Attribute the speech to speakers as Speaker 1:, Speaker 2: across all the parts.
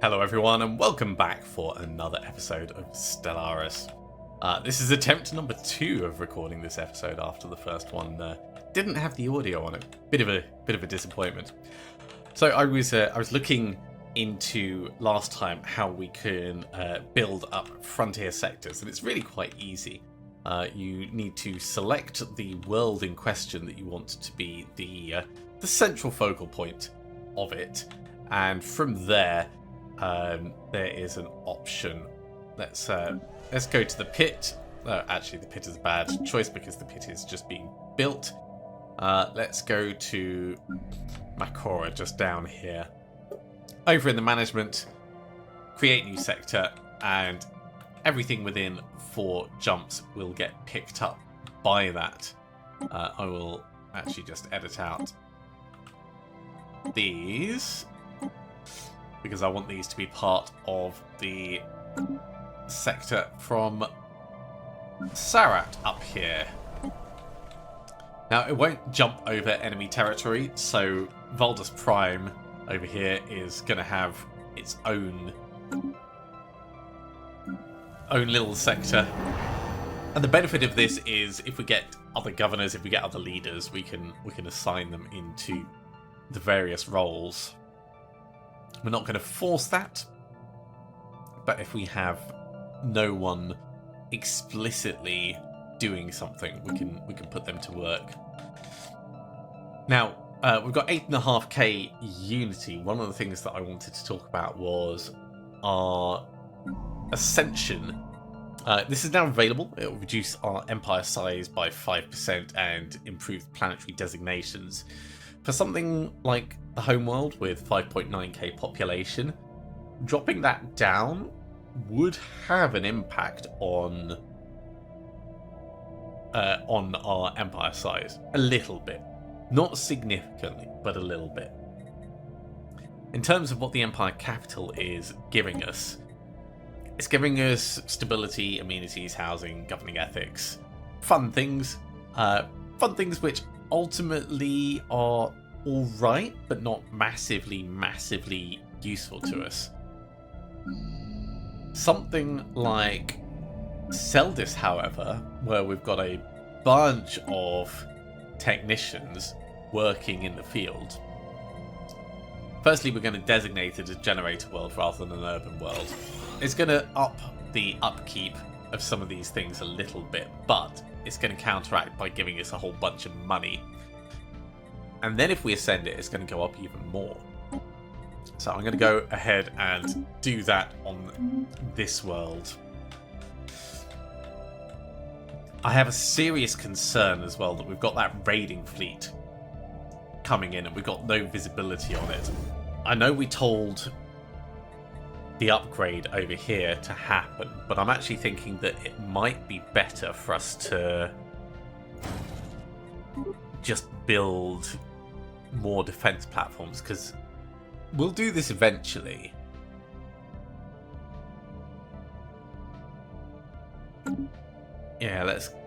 Speaker 1: Hello everyone and welcome back for another episode of Stellaris. This is attempt number 2 of recording this episode after the first one didn't have the audio on it. Bit of a disappointment. So I was looking into last time how we can build up frontier sectors, and it's really quite easy. You need to select the world in question that you want to be the central focal point of it, and from there there is an option. Let's go to the pit. Actually, the pit is a bad choice because the pit is just being built. Let's go to Makora, just down here. Over in the management, create new sector, and everything within 4 jumps will get picked up by that. I will actually just edit out these, because I want these to be part of the sector from Sarat up here. Now, it won't jump over enemy territory, so Voldus Prime over here is going to have its own little sector. And the benefit of this is if we get other governors, if we get other leaders, we can assign them into the various roles. We're not going to force that, but if we have no one explicitly doing something, we can put them to work. Now, we've got 8.5k unity. One of the things that I wanted to talk about was our ascension. This is now available. It will reduce our empire size by 5% and improve planetary designations. For something like the homeworld with 5.9k population, dropping that down would have an impact on our empire size. A little bit. Not significantly, but a little bit. In terms of what the empire capital is giving us, it's giving us stability, amenities, housing, governing ethics, fun things which ultimately are all right, but not massively useful to us. Something like Seldis, however, where we've got a bunch of technicians working in the field. Firstly, we're going to designate it as generator world rather than an urban world. It's going to up the upkeep of some of these things a little bit, but it's going to counteract by giving us a whole bunch of money. And then if we ascend it, it's going to go up even more. So I'm going to go ahead and do that on this world. I have a serious concern as well that we've got that raiding fleet coming in and we've got no visibility on it. I know we told the upgrade over here to happen, but I'm actually thinking that it might be better for us to just build more defense platforms, because we'll do this eventually. Yeah,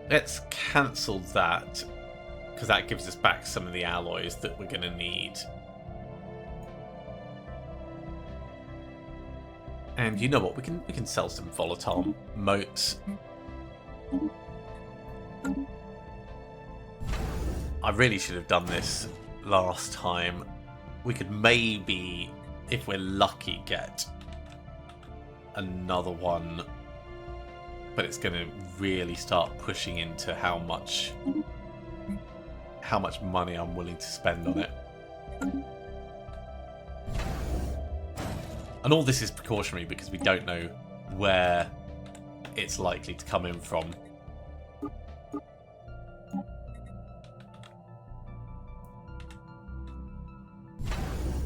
Speaker 1: let's cancel that, because that gives us back some of the alloys that we're going to need. And you know what? We can sell some volatile motes. I really should have done this last time. We could maybe, if we're lucky, get another one, but it's going to really start pushing into how much money I'm willing to spend on it. And all this is precautionary because we don't know where it's likely to come in from.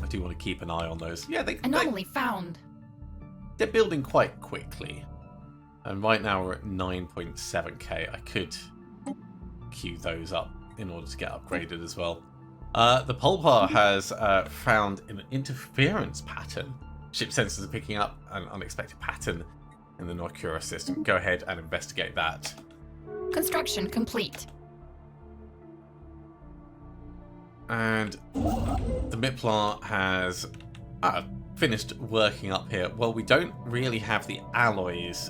Speaker 1: I do want to keep an eye on those. Yeah,
Speaker 2: anomaly found.
Speaker 1: They're building quite quickly. And right now we're at 9.7k. I could queue those up in order to get upgraded as well. The Pulpar has found an interference pattern. Ship sensors are picking up an unexpected pattern in the Norcura system. Go ahead and investigate that.
Speaker 2: Construction complete.
Speaker 1: And the Miplar has Finished working up here. Well, we don't really have the alloys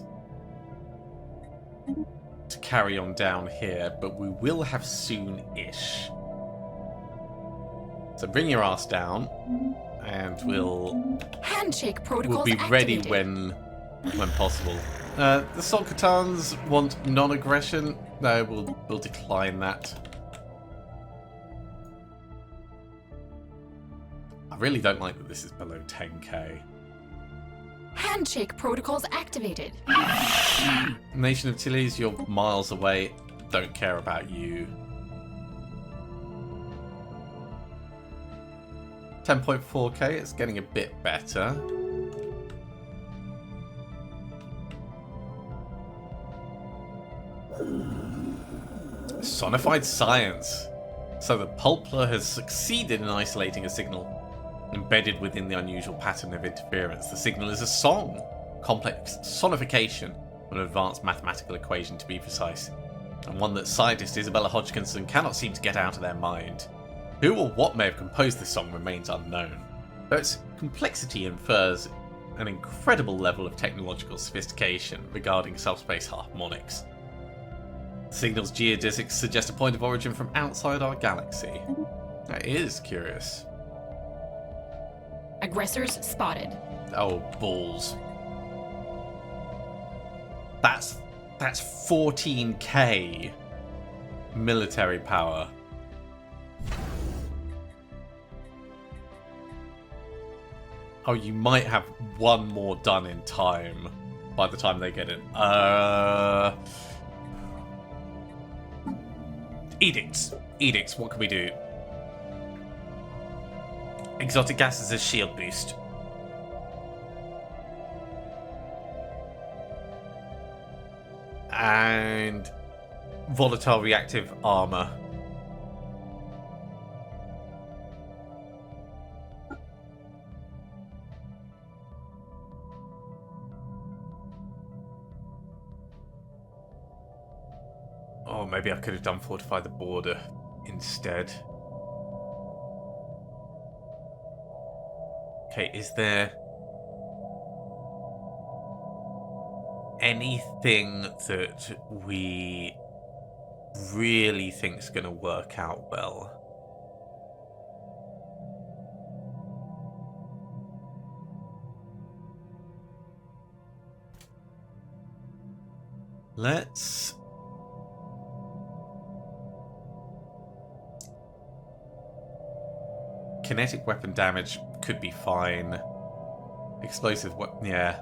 Speaker 1: to carry on down here, but we will have soon-ish. So bring your ass down, and we'll
Speaker 2: Handshake protocols
Speaker 1: be ready
Speaker 2: activated.
Speaker 1: when possible. The Solkatans want non-aggression. No, we'll decline that. I really don't like that this is below 10k.
Speaker 2: Handshake protocols activated.
Speaker 1: Nation of Tillies, you're miles away. Don't care about you. 10.4k, it's getting a bit better. Sonified science. So the Pulpler has succeeded in isolating a signal embedded within the unusual pattern of interference. The signal is a song, complex sonification of an advanced mathematical equation to be precise, and one that scientist Isabella Hodgkinson cannot seem to get out of their mind. Who or what may have composed this song remains unknown, though its complexity infers an incredible level of technological sophistication regarding subspace harmonics. The signal's geodesics suggest a point of origin from outside our galaxy. That is curious.
Speaker 2: Aggressors spotted.
Speaker 1: Oh, balls. That's 14k military power. Oh, you might have one more done in time by the time they get it. Edicts. Edicts, what can we do? Exotic gas is a shield boost. And volatile reactive armor. Oh, maybe I could have done fortify the border instead. Okay, is there anything that we really think is going to work out well? Let's... Kinetic weapon damage could be fine. Explosive weapon, yeah.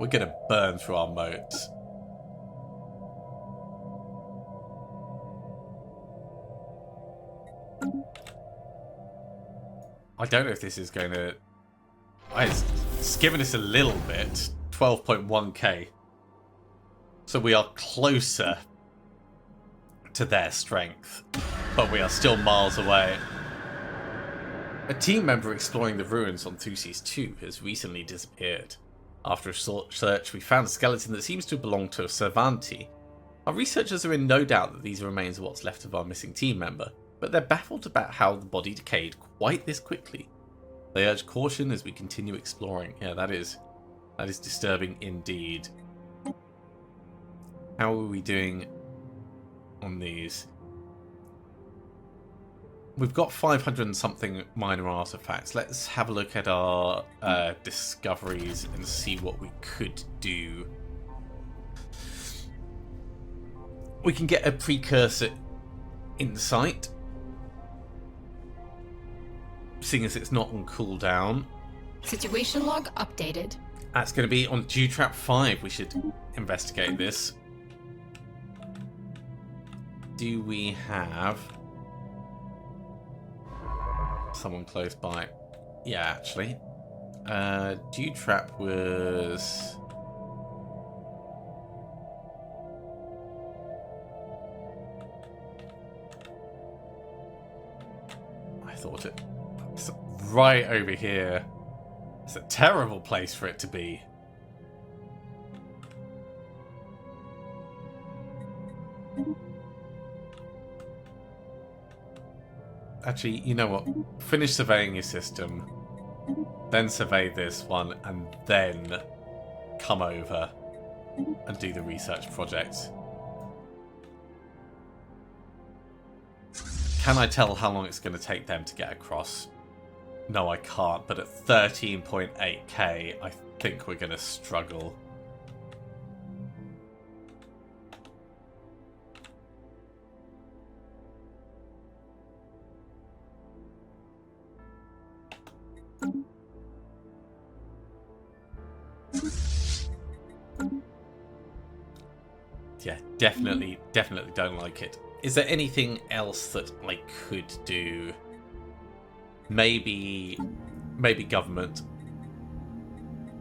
Speaker 1: We're gonna burn through our moats. I don't know if this is going to... It's given us a little bit. 12.1k. So we are closer to their strength. But we are still miles away. A team member exploring the ruins on Thusis 2 has recently disappeared. After a short search, we found a skeleton that seems to belong to a Cervanti. Our researchers are in no doubt that these remains are what's left of our missing team member, but they're baffled about how the body decayed quite this quickly. They urge caution as we continue exploring. Yeah, that is disturbing indeed. How are we doing on these? We've got 500 and something minor artifacts. Let's have a look at our discoveries and see what we could do. We can get a precursor insight, seeing as it's not on cooldown.
Speaker 2: Situation log updated.
Speaker 1: That's going to be on Dewtrap 5. We should investigate this. Do we have someone close by? Yeah, actually. Dewtrap was... I thought it's right over here. It's a terrible place for it to be. Actually, you know what? Finish surveying your system, then survey this one, and then come over and do the research project. Can I tell how long it's going to take them to get across? No, I can't, but at 13.8k, I think we're going to struggle. Yeah, definitely don't like it. Is there anything else that I could do? Maybe government.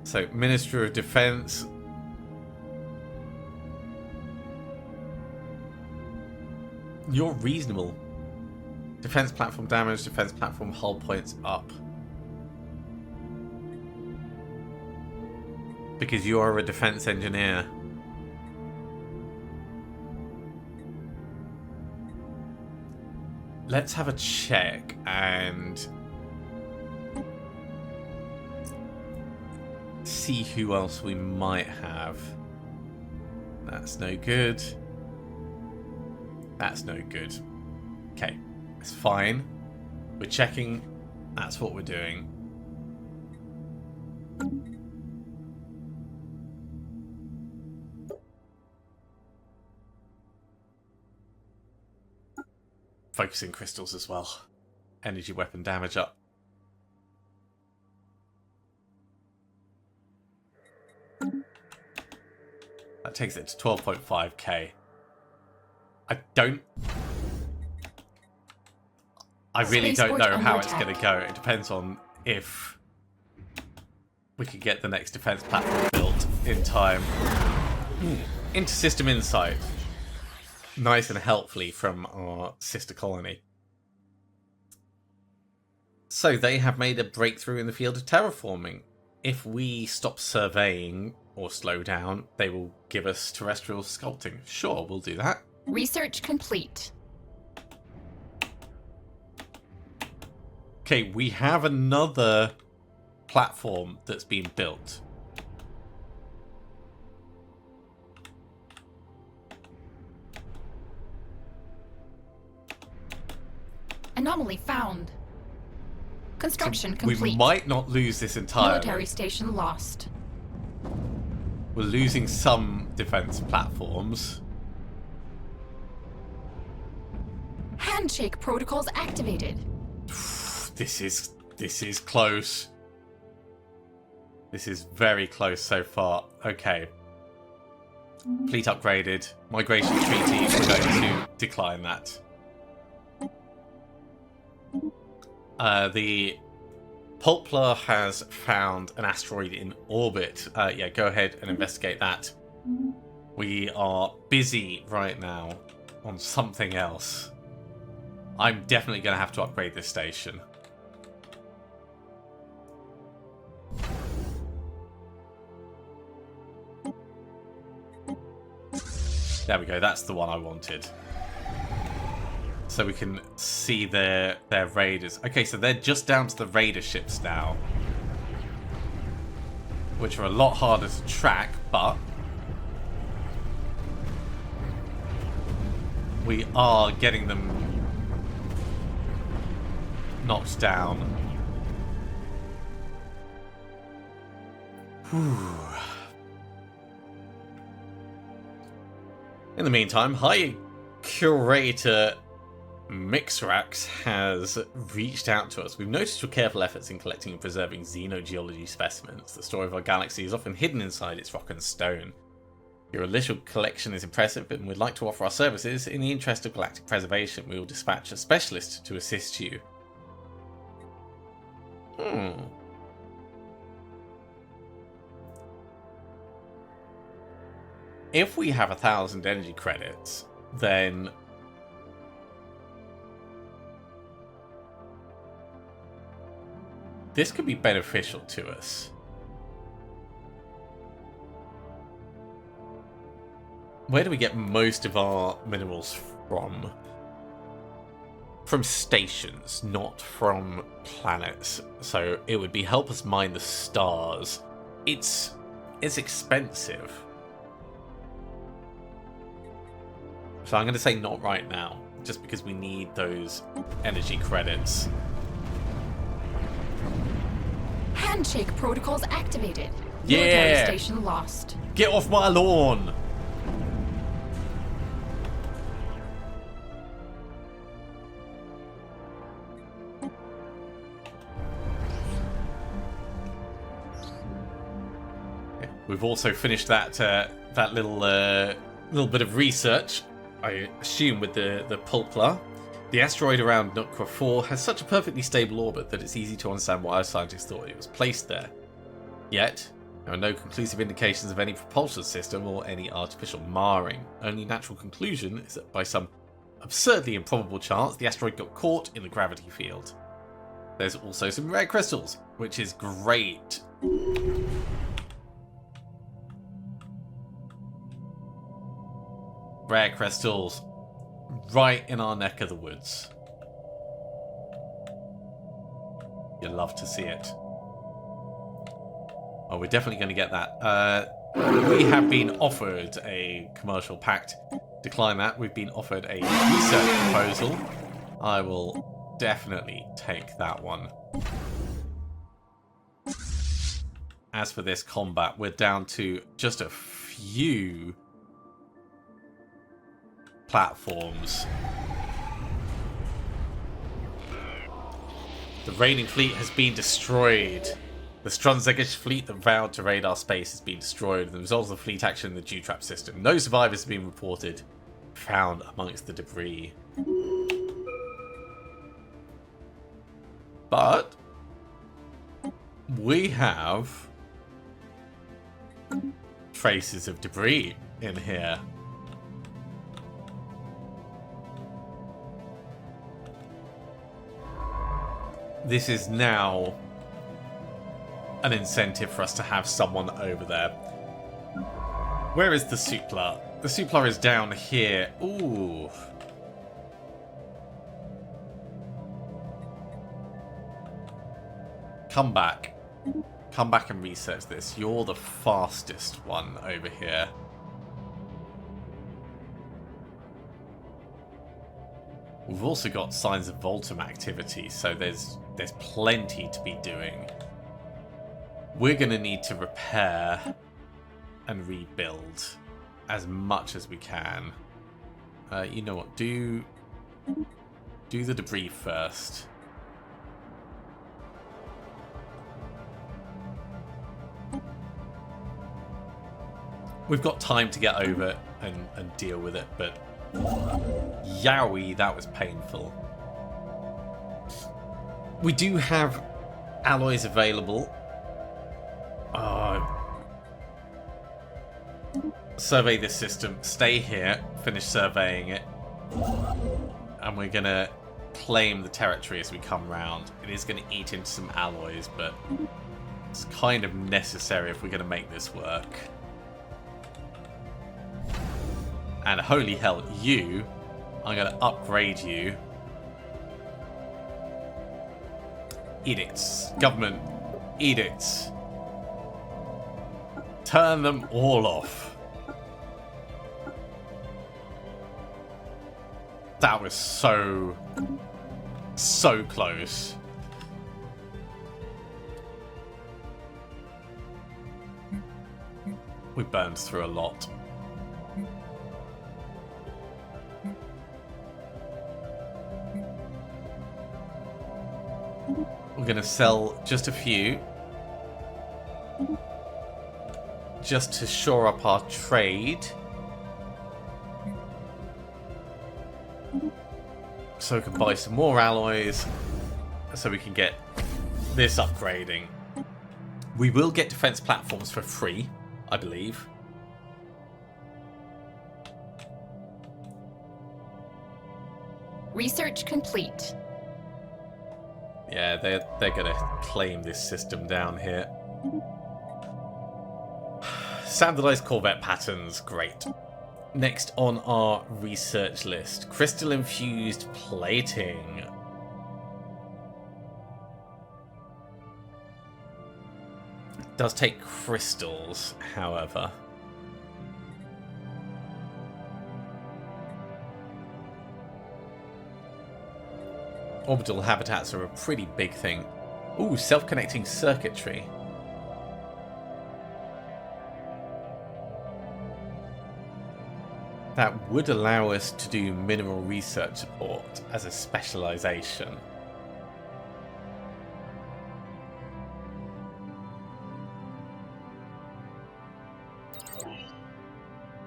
Speaker 1: So, Minister of Defense. You're reasonable. Defense platform damage, defense platform hull points up. Because you are a defense engineer. Let's have a check and see who else we might have. That's no good. That's no good. Okay, it's fine. We're checking. That's what we're doing. Focusing crystals as well. Energy weapon damage up. That takes it to 12.5k. I really don't know how it's going to go. It depends on if we could get the next defense platform built in time. Inter-system insight. Nice and helpfully from our sister colony. So they have made a breakthrough in the field of terraforming. If we stop surveying or slow down, they will give us terrestrial sculpting. Sure, we'll do that.
Speaker 2: Research complete.
Speaker 1: Okay, we have another platform that's been built.
Speaker 2: Anomaly found. Construction complete.
Speaker 1: We might not lose this entirely.
Speaker 2: Military station lost.
Speaker 1: We're losing some defense platforms.
Speaker 2: Handshake protocols activated.
Speaker 1: This is close. This is very close so far. Okay. Fleet upgraded. Migration treaty. We're going to decline that. The Pulpler has found an asteroid in orbit. Yeah, go ahead and investigate that. We are busy right now on something else. I'm definitely going to have to upgrade this station. There we go, that's the one I wanted. So we can see their raiders. Okay, so they're just down to the raider ships now. Which are a lot harder to track, but we are getting them knocked down. Whew. In the meantime, High Curator Mixrax has reached out to us. We've noticed your careful efforts in collecting and preserving xenogeology specimens. The story of our galaxy is often hidden inside its rock and stone. Your initial collection is impressive, and we'd like to offer our services. In the interest of galactic preservation, we will dispatch a specialist to assist you. If we have 1,000 energy credits, then this could be beneficial to us. Where do we get most of our minerals from? from stations, not from planets. So it would be help us mine the stars. It's expensive. So I'm going to say not right now, just because we need those energy credits.
Speaker 2: Handshake protocols activated.
Speaker 1: Yeah!
Speaker 2: Military station lost.
Speaker 1: Get off my lawn! We've also finished that little bit of research, I assume, with the Pulpla. The asteroid around Nukra 4 has such a perfectly stable orbit that it's easy to understand why our scientists thought it was placed there. Yet, there are no conclusive indications of any propulsion system or any artificial marring. Only natural conclusion is that by some absurdly improbable chance, the asteroid got caught in the gravity field. There's also some rare crystals, which is great. Rare crystals, right in our neck of the woods. You'll love to see it. Oh, we're definitely going to get that. We have been offered a commercial pact. Decline that. We've been offered a research proposal. I will definitely take that one. As for this combat, we're down to just a few platforms. The raiding fleet has been destroyed. The Strunzegish fleet that vowed to raid our space has been destroyed as a result of the fleet action in the Dew-Trap system. No survivors have been reported found amongst the debris. But we have traces of debris in here. This is now an incentive for us to have someone over there. Where is the Supla? The Supla is down here. Ooh. Come back. Come back and research this. You're the fastest one over here. We've also got signs of Voltum activity, so there's plenty to be doing. We're going to need to repair and rebuild as much as we can. You know what? Do the debris first. We've got time to get over it and deal with it, but yowie, that was painful. We do have alloys available. Survey this system. Stay here. Finish surveying it. And we're going to claim the territory as we come round. It is going to eat into some alloys, but it's kind of necessary if we're going to make this work. And holy hell, I'm going to upgrade you. Edicts. Government. Edicts. Turn them all off. That was so close. We burned through a lot. We're going to sell just a few. Just to shore up our trade. So we can buy some more alloys. So we can get this upgrading. We will get defense platforms for free, I believe.
Speaker 2: Research complete.
Speaker 1: Yeah, they're gonna claim this system down here. Standardized Corvette patterns, great. next on our research list, crystal infused plating. It does take crystals, however. Orbital habitats are a pretty big thing. Ooh, self-connecting circuitry. That would allow us to do mineral research support as a specialization.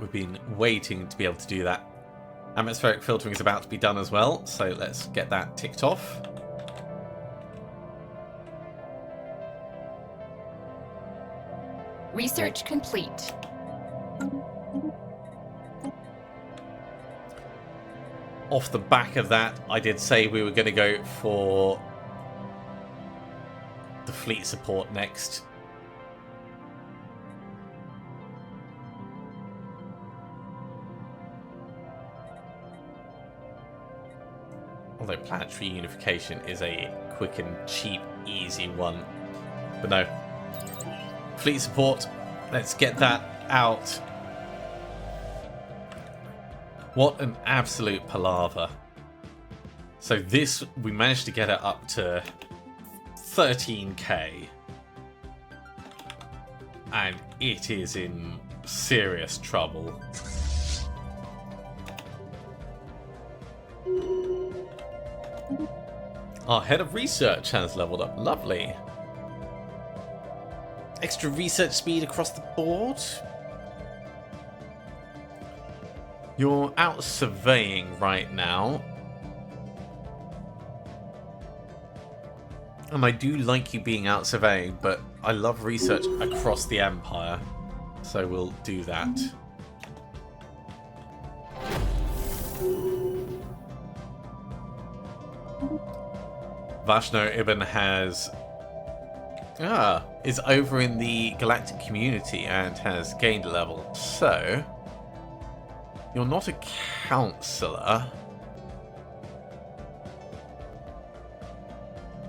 Speaker 1: We've been waiting to be able to do that. Atmospheric filtering is about to be done as well, so let's get that ticked off.
Speaker 2: Research complete.
Speaker 1: Off the back of that, I did say we were going to go for the fleet support next. Although planetary unification is a quick and cheap, easy one. But no. Fleet support, let's get that out. What an absolute palaver. So this, we managed to get it up to 13k. And it is in serious trouble. Our head of research has leveled up. Lovely. Extra research speed across the board. You're out surveying right now. And I do like you being out surveying, but I love research across the Empire. So we'll do that. Vashno Ibn is over in the galactic community and has gained a level. So, you're not a counselor.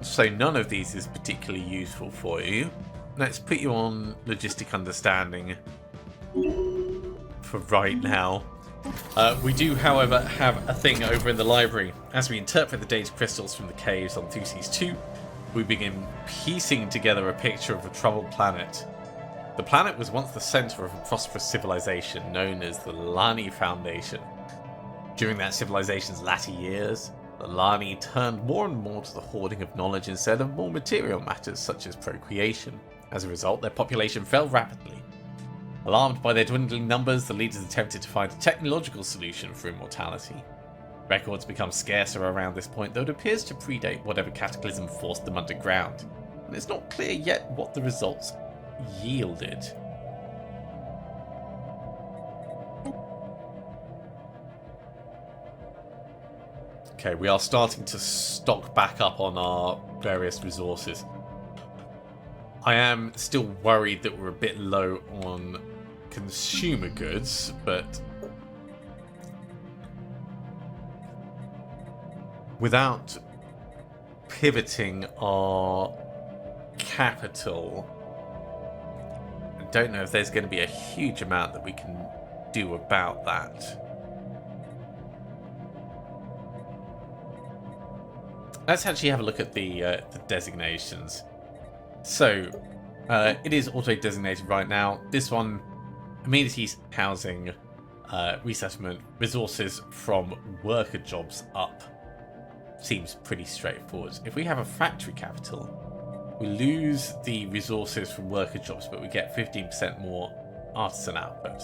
Speaker 1: So none of these is particularly useful for you. Let's put you on logistic understanding for right now. We do, however, have a thing over in the library. As we interpret the data crystals from the caves on Thusis 2, we begin piecing together a picture of a troubled planet. The planet was once the center of a prosperous civilization known as the Lani Foundation. During that civilization's latter years, the Lani turned more and more to the hoarding of knowledge instead of more material matters such as procreation. As a result, their population fell rapidly. Alarmed by their dwindling numbers, the leaders attempted to find a technological solution for immortality. Records become scarcer around this point, though it appears to predate whatever cataclysm forced them underground, and it's not clear yet what the results yielded. Okay, we are starting to stock back up on our various resources. I am still worried that we're a bit low on consumer goods, but without pivoting our capital, I don't know if there's going to be a huge amount that we can do about that. Let's actually have a look at the designations. So, it is auto-designated right now. This one, amenities, housing, resettlement, resources from worker jobs up. Seems pretty straightforward. If we have a factory capital, we lose the resources from worker jobs, but we get 15% more artisan output.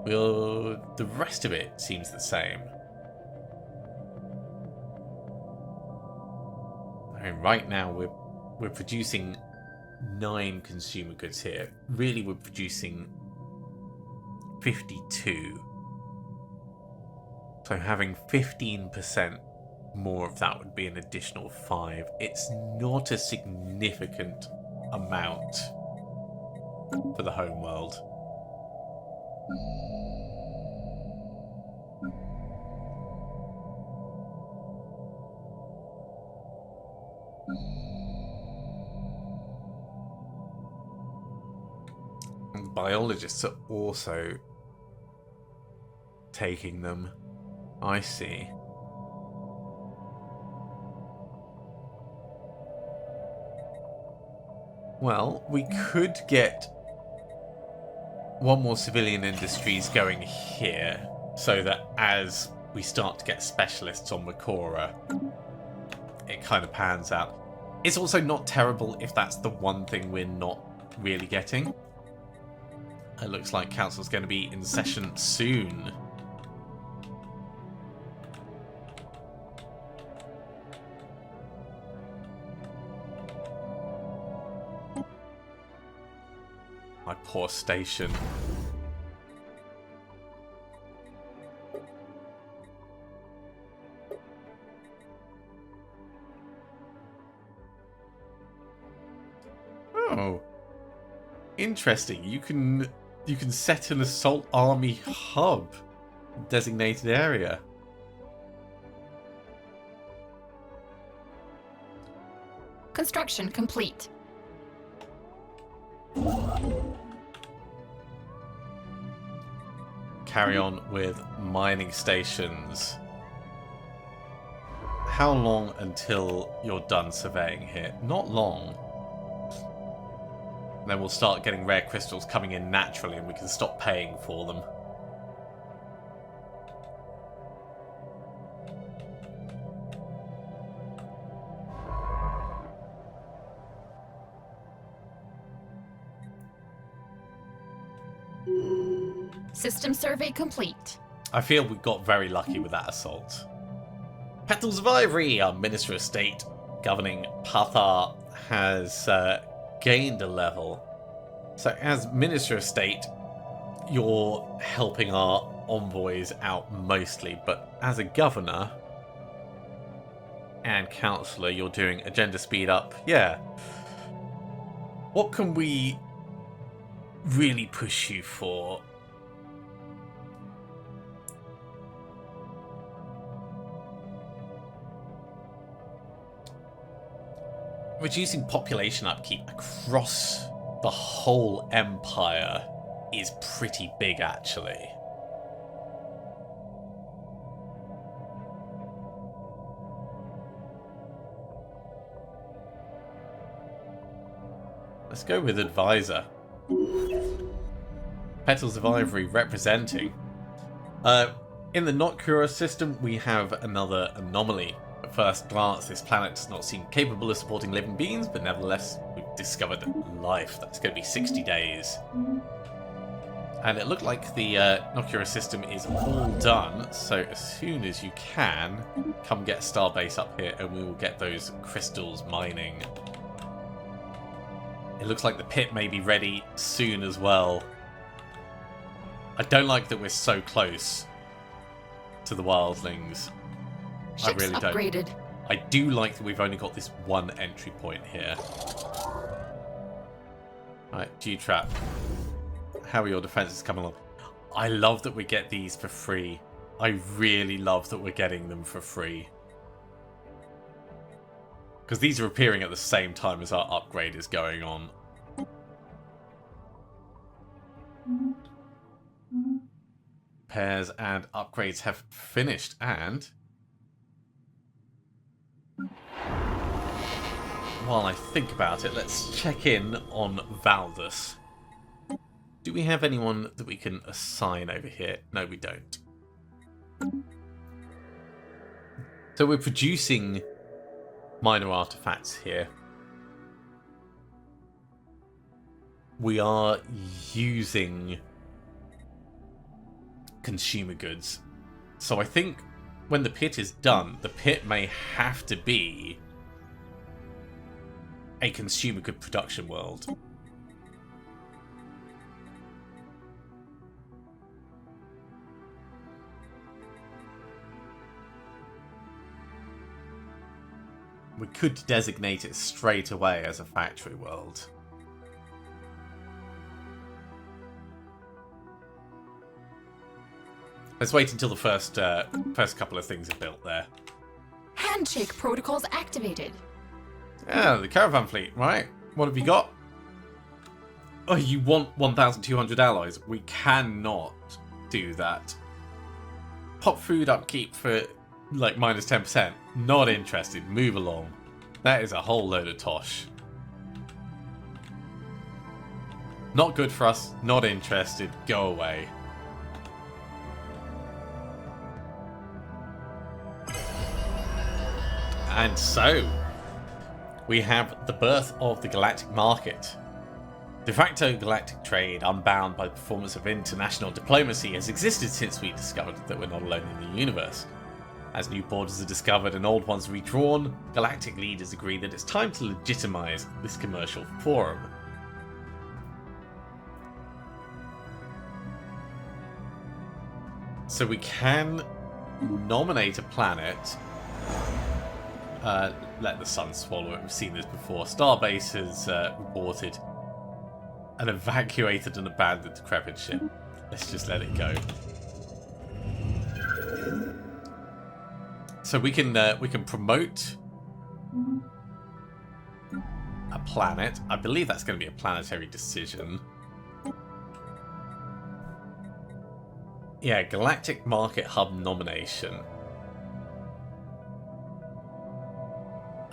Speaker 1: The rest of it seems the same. And right now we're producing 9 consumer goods here. Really, we're producing 52. So having 15% more of that would be an additional 5. It's not a significant amount for the home world. And biologists are also taking them. I see. Well, we could get one more civilian industries going here, so that as we start to get specialists on Makora, it kind of pans out. It's also not terrible if that's the one thing we're not really getting. It looks like Council's going to be in session soon. My poor station. Oh, interesting. You can set an assault army hub designated area.
Speaker 2: Construction complete.
Speaker 1: Carry on with mining stations. How long until you're done surveying here? Not long. And then we'll start getting rare crystals coming in naturally and we can stop paying for them.
Speaker 2: System survey complete.
Speaker 1: I feel we got very lucky with that assault. Petals of Ivory, our Minister of State governing Pathar, has gained a level. So as Minister of State, you're helping our envoys out mostly, but as a governor and councillor, you're doing agenda speed up. Yeah. What can we really push you for? Reducing population upkeep across the whole empire is pretty big, actually. Let's go with advisor. Petals of Ivory representing. In the Noctura system, we have another anomaly. At first glance, this planet does not seem capable of supporting living beings, but nevertheless, we've discovered life. That's going to be 60 days. And it looked like the Noctura system is all done, so as soon as you can, come get Starbase up here and we will get those crystals mining. It looks like the pit may be ready soon as well. I don't like that we're so close to the wildlings.
Speaker 2: Ships
Speaker 1: I really don't.
Speaker 2: upgraded.
Speaker 1: I do like that we've only got this one entry point here. Right, G-Trap. How are your defenses coming along? I love that we get these for free. I really love that we're getting them for free. Because these are appearing at the same time as our upgrade is going on. Repairs and upgrades have finished, and while I think about it, let's check in on Valdus. Do we have anyone that we can assign over here? No, we don't. So we're producing minor artifacts here. We are using consumer goods. So I think when the pit is done, the pit may have to be a consumer good production world. We could designate it straight away as a factory world. Let's wait until the first couple of things are built there.
Speaker 2: Handshake protocols activated.
Speaker 1: Yeah, the caravan fleet, right? What have you got? Oh, you want 1,200 alloys? We cannot do that. Pop food upkeep for like minus 10%. Not interested. Move along. That is a whole load of tosh. Not good for us. Not interested. Go away. And so, we have the birth of the galactic market. De facto galactic trade, unbound by the performance of international diplomacy, has existed since we discovered that we're not alone in the universe. As new borders are discovered and old ones redrawn, galactic leaders agree that it's time to legitimize this commercial forum. So we can nominate a planet. Let the sun swallow it. We've seen this before. Starbase has reported an evacuated and abandoned decrepit ship. Let's just let it go. So we can promote a planet. I believe that's going to be a planetary decision. Yeah, Galactic Market Hub nomination.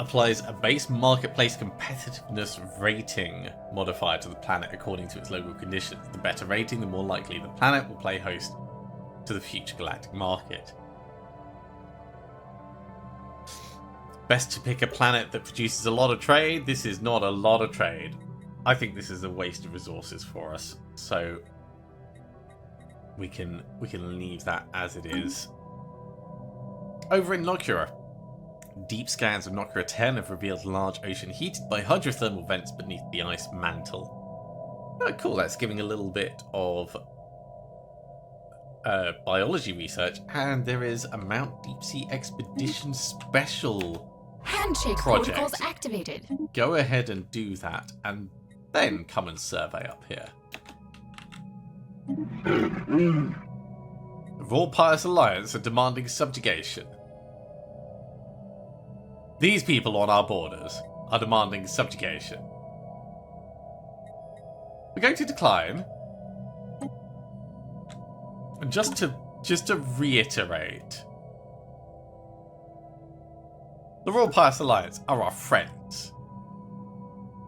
Speaker 1: Applies a base marketplace competitiveness rating modifier to the planet according to its local conditions. The better rating, the more likely the planet will play host to the future galactic market. Best to pick a planet that produces a lot of trade. This is not a lot of trade. I think this is a waste of resources for us. So we can leave that as it is. Over in Nokura, deep scans of Nokura 10 have revealed a large ocean heated by hydrothermal vents beneath the ice mantle. Oh, cool. That's giving a little bit of biology research. And there is a Mount Deep Sea Expedition special
Speaker 2: Handshake
Speaker 1: project.
Speaker 2: protocols activated.
Speaker 1: Go ahead and do that, and then come and survey up here. The Royal Pious Alliance are demanding subjugation. These people on our borders are demanding subjugation. We're going to decline. And just to reiterate, the Royal Pious Alliance are our friends.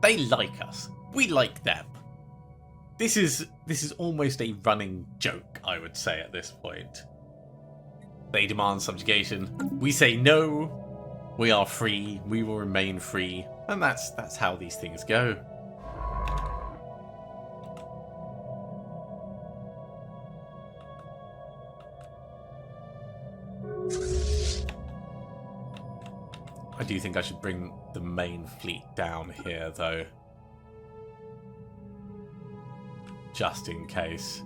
Speaker 1: They like us. We like them. This is almost a running joke, I would say, at this point. They demand subjugation. We say no. We are free. We will remain free. And that's how these things go. I do think I should bring the main fleet down here, though. Just in case.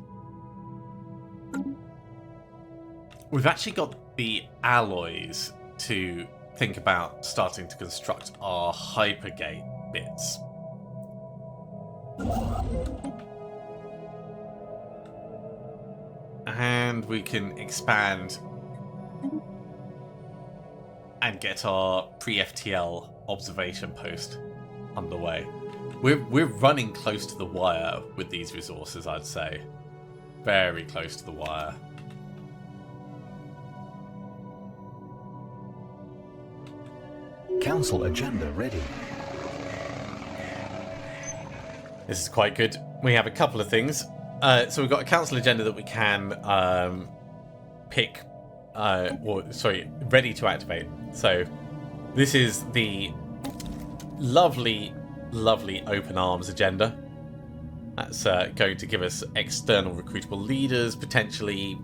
Speaker 1: We've actually got the alloys to think about starting to construct our hypergate bits. And we can expand and get our pre-FTL observation post underway. We're running close to the wire with these resources, I'd say. Very close to the wire.
Speaker 3: Council agenda ready.
Speaker 1: This is quite good. We have a couple of things. So we've got a council agenda that we can pick, ready to activate. So this is the lovely open arms agenda. That's going to give us external recruitable leaders, potentially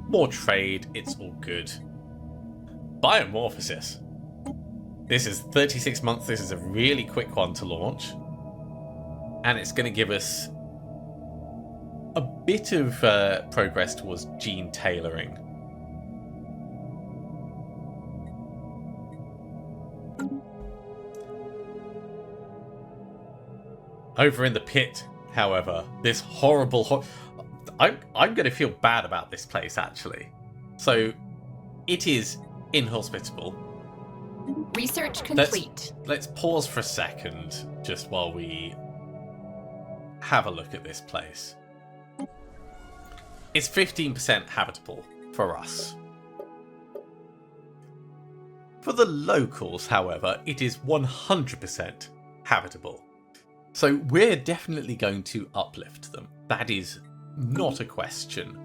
Speaker 1: more trade. It's all good. Biomorphosis. This is 36 months. This is a really quick one to launch. And it's going to give us a bit of progress towards gene tailoring. Over in the pit, however, this horrible... I'm going to feel bad about this place, actually. So it is inhospitable.
Speaker 2: Research complete.
Speaker 1: Let's pause for a second just while we have a look at this place. It's 15% habitable for us. For the locals, however, it is 100% habitable. So we're definitely going to uplift them. That is not a question.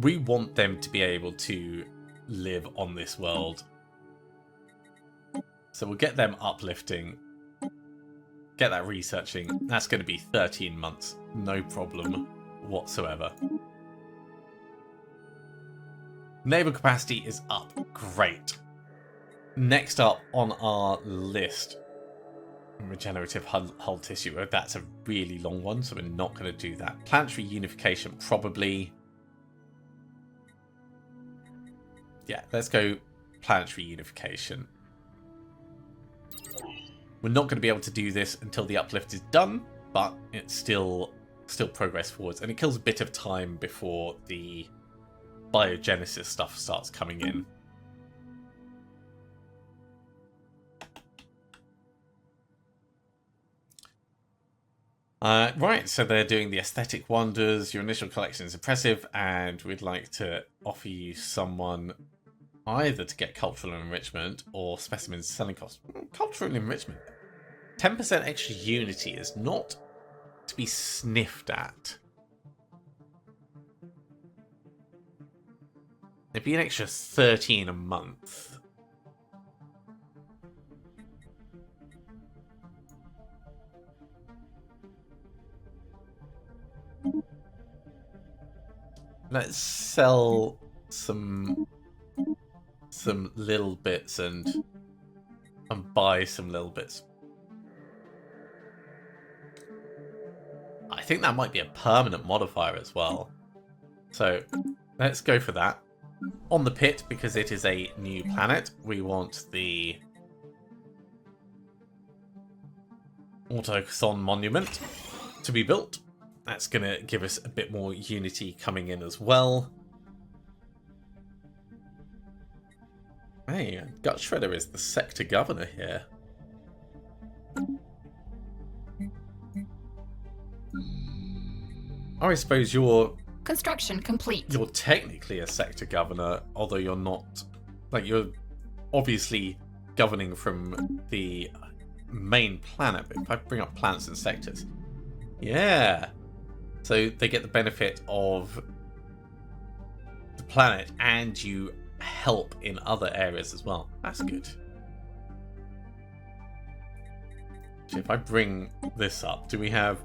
Speaker 1: We want them to be able to live on this world. So we'll get them uplifting. Get that researching. That's going to be 13 months. No problem whatsoever. Naval capacity is up. Great. Next up on our list, regenerative hull tissue. That's a really long one, so we're not going to do that. Planetary unification, probably. Yeah, let's go planetary unification. We're not going to be able to do this until the uplift is done, but it's still progress forwards, and it kills a bit of time before the biogenesis stuff starts coming in. Right, so they're doing the aesthetic wonders. Your initial collection is impressive, and we'd like to offer you someone either to get cultural enrichment or specimens selling cost. Cultural enrichment. 10% extra unity is not to be sniffed at. It'd be an extra 13 a month. Let's sell some little bits and buy some little bits. I think that might be a permanent modifier as well. So let's go for that. On the pit, because it is a new planet, we want the Autochthon monument to be built. That's going to give us a bit more unity coming in as well. Hey, Gut Shredder is the sector governor here. Oh, I suppose you're...
Speaker 2: Construction complete.
Speaker 1: You're technically a sector governor, although you're not... Like, you're obviously governing from the main planet. But if I bring up planets and sectors... Yeah! So they get the benefit of the planet, and you help in other areas as well. That's good. So if I bring this up, do we have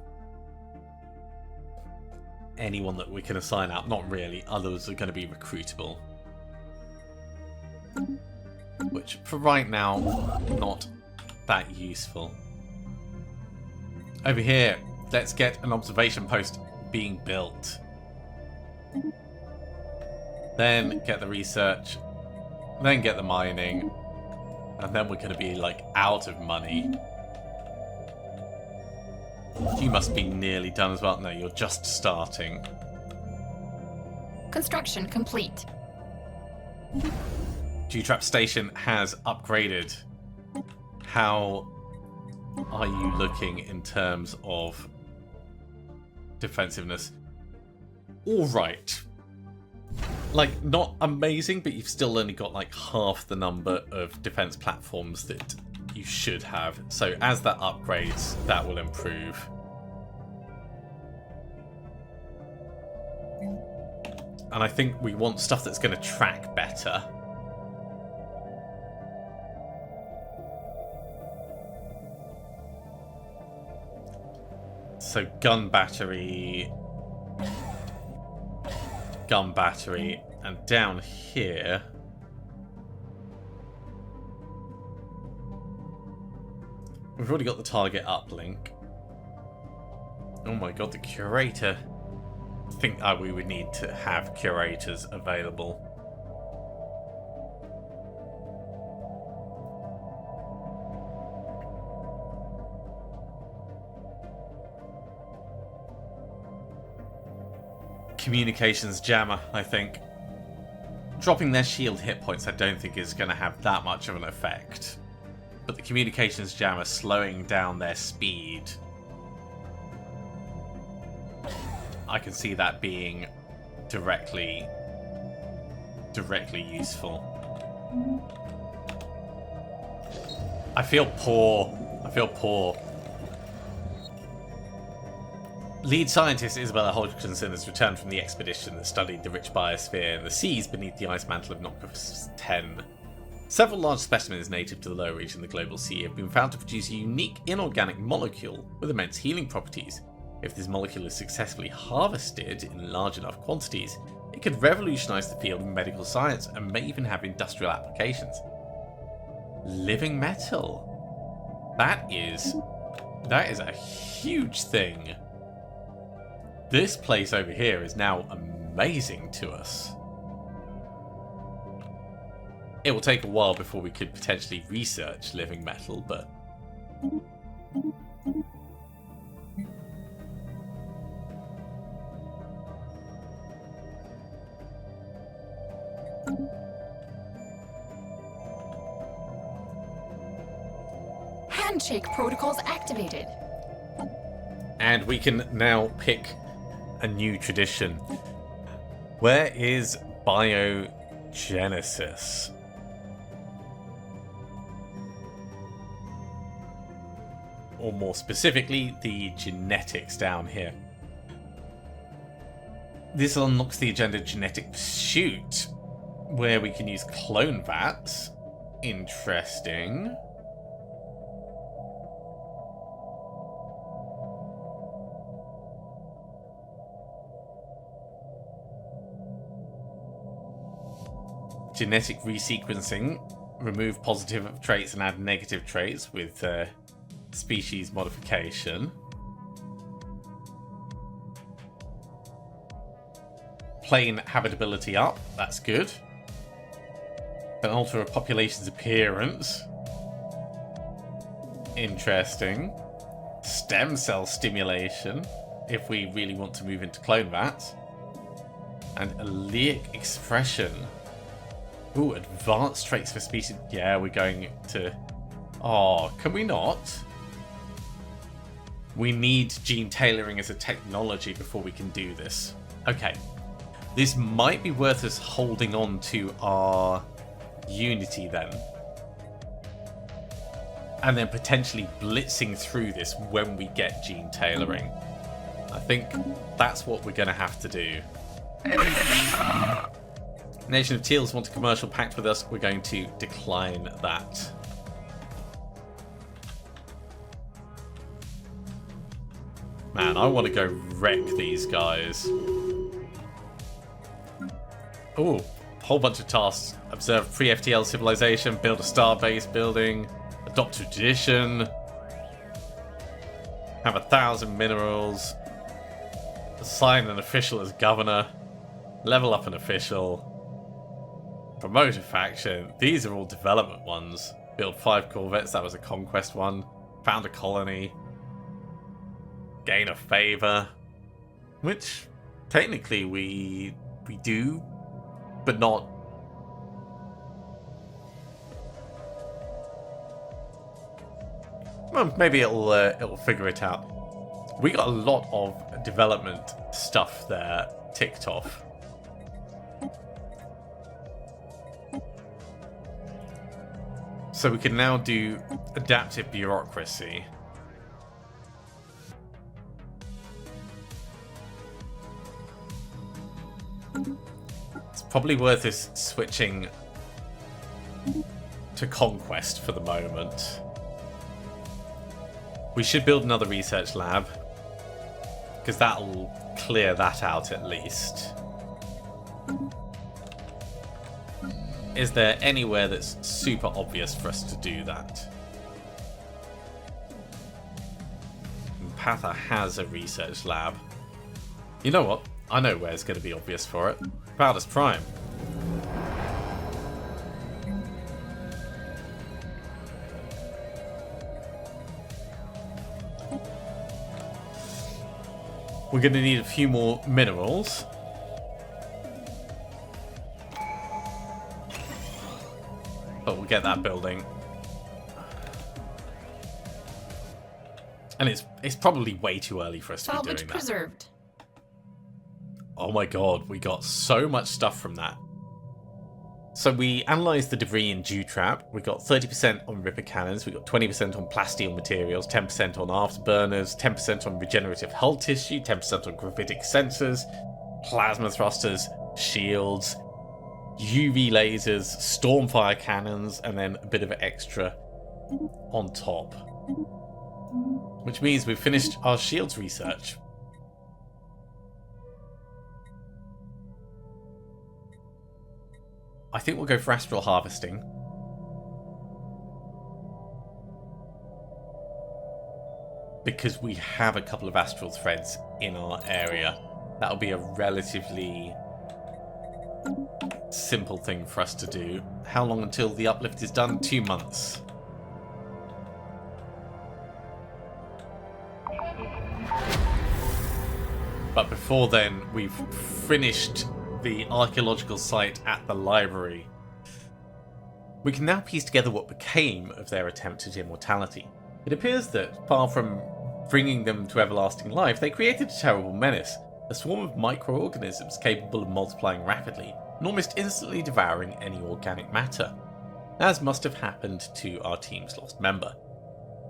Speaker 1: anyone that we can assign out? Not really. Others are going to be recruitable. Which, for right now, not that useful. Over here, let's get an observation post being built. Then get the research. Then get the mining. And then we're going to be, like, out of money. You must be nearly done as well. No, you're just starting.
Speaker 2: Construction complete.
Speaker 1: G-Trap Station has upgraded. How are you looking in terms of defensiveness? All right. Like, not amazing, but you've still only got like half the number of defense platforms that you should have. So as that upgrades, that will improve. And I think we want stuff that's going to track better. So gun battery, and down here we've already got the target uplink. Oh my god, the curator. I think we would need to have curators available. Communications jammer, I think. dropping their shield hit points I don't think is going to have that much of an effect. But the communications jammer slowing down their speed, I can see that being directly useful. I feel poor. Lead scientist Isabella Hodgkinson has returned from the expedition that studied the rich biosphere and the seas beneath the ice mantle of Noctis 10. Several large specimens native to the lower region of the global sea have been found to produce a unique inorganic molecule with immense healing properties. If this molecule is successfully harvested in large enough quantities, it could revolutionize the field of medical science and may even have industrial applications. Living metal. That is a huge thing. This place over here is now amazing to us. It will take a while before we could potentially research living metal, but
Speaker 2: Handshake protocols activated.
Speaker 1: And we can now pick a new tradition. Where is biogenesis? Or more specifically, the genetics down here. This unlocks the agenda genetic pursuit, where we can use clone vats. Interesting. Genetic resequencing. Remove positive traits and add negative traits with species modification. Plane habitability up. That's good. Can alter a population's appearance. Interesting. Stem cell stimulation, if we really want to move into clone vats. And allelic expression. Ooh, advanced traits for species. Yeah, we're going to... Oh, can we not? We need gene tailoring as a technology before we can do this. Okay. This might be worth us holding on to our Unity then. And then potentially blitzing through this when we get gene tailoring. I think that's what we're going to have to do. Nation of Teals want a commercial pact with us. We're going to decline that. Man, I want to go wreck these guys. Ooh, whole bunch of tasks. Observe pre-FTL civilization, build a starbase building, adopt a tradition, have 1,000 minerals, assign an official as governor, level up an official, promote a faction. These are all development ones. Build 5 corvettes, that was a conquest one. Found a colony. Gain a favor. Which, technically, we do, but not. Well, maybe it'll figure it out. We got a lot of development stuff there ticked off. So we can now do adaptive bureaucracy. It's probably worth us switching to conquest for the moment. We should build another research lab, because that'll clear that out at least. Is there anywhere that's super obvious for us to do that? Patha has a research lab. You know what? I know where it's going to be obvious for it. Proudest Prime. We're going to need a few more minerals. We'll get that building. And it's probably way too early for us to be doing
Speaker 2: Salvage
Speaker 1: that.
Speaker 2: preserved.
Speaker 1: Oh my god, we got so much stuff from that. So we analysed the debris in Dewtrap. We got 30% on Ripper cannons, we got 20% on plasteel materials, 10% on afterburners, 10% on regenerative hull tissue, 10% on gravitic sensors, plasma thrusters, shields, UV lasers, stormfire cannons, and then a bit of extra on top. Which means we've finished our shields research. I think we'll go for astral harvesting. Because we have a couple of astral threads in our area. That'll be a relatively simple thing for us to do. How long until the uplift is done? 2 months. But before then, we've finished the archaeological site at the library. We can now piece together what became of their attempt at immortality. It appears that, far from bringing them to everlasting life, they created a terrible menace, a swarm of microorganisms capable of multiplying rapidly and almost instantly devouring any organic matter, as must have happened to our team's lost member.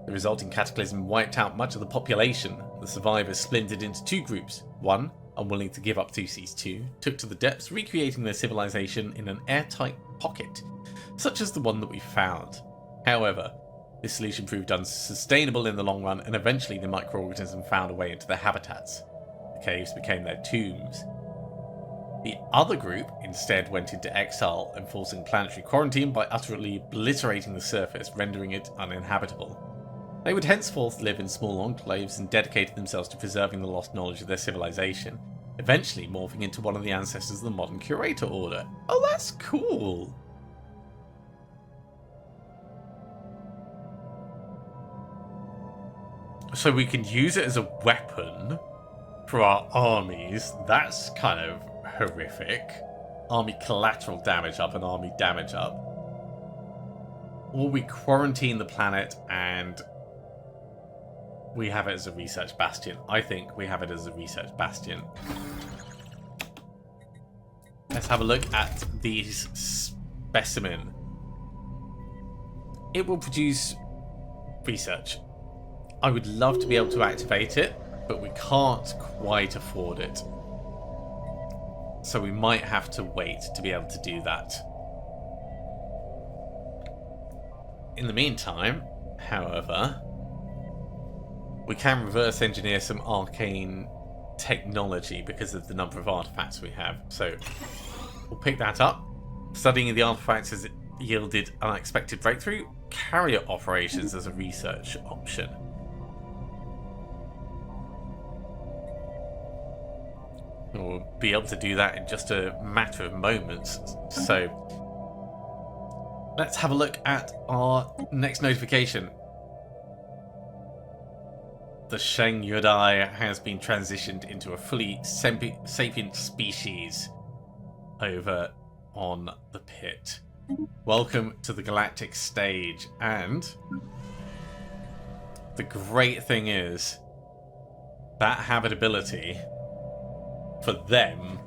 Speaker 1: The resulting cataclysm wiped out much of the population. The survivors splintered into 2 groups. One, unwilling to give up Thusis 2, took to the depths, recreating their civilization in an airtight pocket, such as the one that we found. However, this solution proved unsustainable in the long run, and eventually the microorganism found a way into their habitats. The caves became their tombs. The other group instead went into exile, enforcing planetary quarantine by utterly obliterating the surface, rendering it uninhabitable. They would henceforth live in small enclaves and dedicated themselves to preserving the lost knowledge of their civilization, eventually morphing into one of the ancestors of the modern Curator Order. Oh, that's cool! So we can use it as a weapon for our armies. That's kind of horrific. Army collateral damage up and army damage up. Or we quarantine the planet and we have it as a research bastion. I think we have it as a research bastion. Let's have a look at these specimen. It will produce research. I would love to be able to activate it, but we can't quite afford it. So we might have to wait to be able to do that. In the meantime, however, we can reverse engineer some arcane technology because of the number of artifacts we have. So we'll pick that up. Studying the artifacts has yielded unexpected breakthrough. Carrier operations as a research option. We'll be able to do that in just a matter of moments. So let's have a look at our next notification. The Sheng Yudai has been transitioned into a fully sapient species over on the pit. Welcome to the galactic stage. And the great thing is that habitability for them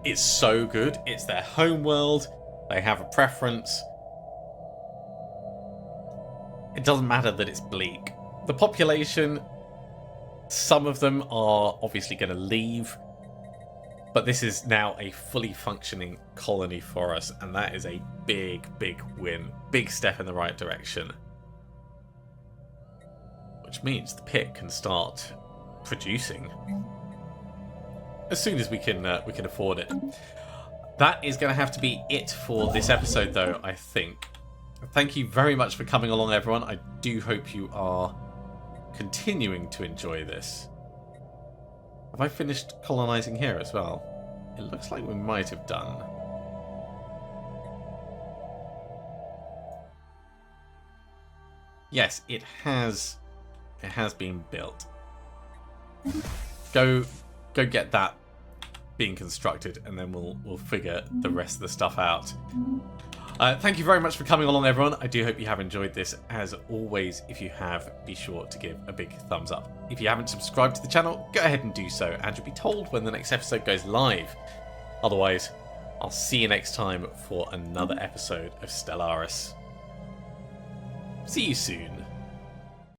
Speaker 1: is so good. It's their home world. They have a preference. It doesn't matter that it's bleak. The population, some of them are obviously going to leave, but this is now a fully functioning colony for us, and that is a big, big win. Big step in the right direction. Which means the pit can start producing as soon as we can afford it. That is going to have to be it for this episode, though, I think. Thank you very much for coming along, everyone. I do hope you are continuing to enjoy this. Have I finished colonizing here as well? It looks like we might have done. Yes, it has been built. Go get that being constructed, and then we'll figure the rest of the stuff out. Thank you very much for coming along, everyone. I do hope you have enjoyed this. As always, if you have, be sure to give a big thumbs up. If you haven't subscribed to the channel, go ahead and do so, and you'll be told when the next episode goes live. Otherwise, I'll see you next time for another episode of Stellaris. See you soon.